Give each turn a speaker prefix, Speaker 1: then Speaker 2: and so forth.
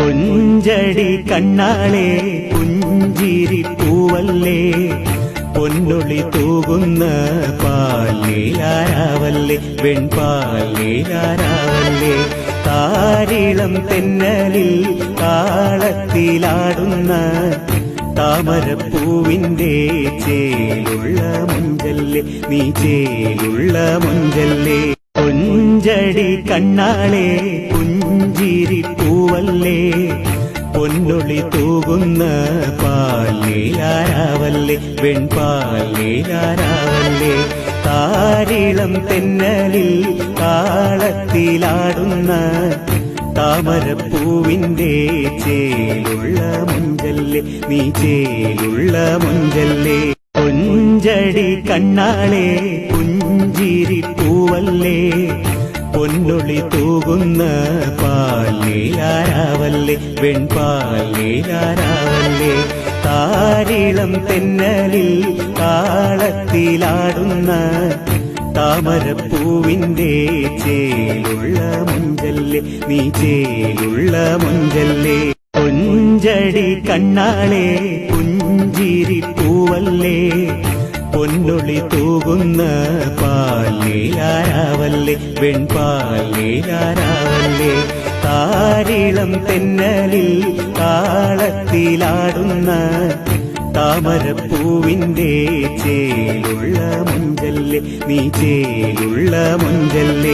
Speaker 1: കൊഞ്ചടി കണ്ണാളെ പുഞ്ചിരി പൂവല്ലേ പൊന്നൊളി തൂകുന്ന പാൽനീലാരാവല്ലേ വെൺപാൽനീലാരാവല്ലേ താരിളം തെന്നലിൽ താളത്തിലാടുന്ന താമരപ്പൂവിന്റെ ചേലുള്ള മുഞ്ചല്ലേ നീ ചേലുള്ള മുഞ്ചല്ലേ കൊഞ്ചടി കണ്ണാളെ പുഞ്ചിരി പൂവല്ലേ പൊന്നൊളി തൂകുന്ന പാൽനീലാരാവല്ലേ വെൺപാൽനീലാരാവല്ലേ താരിളം തെന്നലിൽ താളത്തിലാടുന്ന താമരപ്പൂവിന്റെ ചേലുള്ള മുഞ്ചല്ലേ നീ ചേലുള്ള മുഞ്ചല്ലേ കൊഞ്ചടി കണ്ണാളെ പുഞ്ചിരി പൂവല്ലേ പൊന്നൊളി തൂകുന്ന പാൽനീലാരാവല്ലേ വെൺപാൽനീലാരാവല്ലേ താരിളം തെന്നലിൽ താളത്തിലാടുന്ന താമരപ്പൂവിന്റെ ചേലുള്ള മുഞ്ചല്ലേ നീ ചേലുള്ള മുഞ്ചല്ലേ കൊഞ്ചടി കണ്ണാളെ പുഞ്ചിരി പൂവല്ലേ പൊന്നൊളി തൂകുന്ന പാൽനീലാരാവല്ലേ വെൺപാൽനീലാരാവല്ലേ താരിളം തെന്നലിൽ താളത്തിലാടുന്ന താമരപ്പൂവിന്റെ ചേലുള്ള മുഞ്ചല്ലേ നീ ചേലുള്ള മുഞ്ചല്ലേ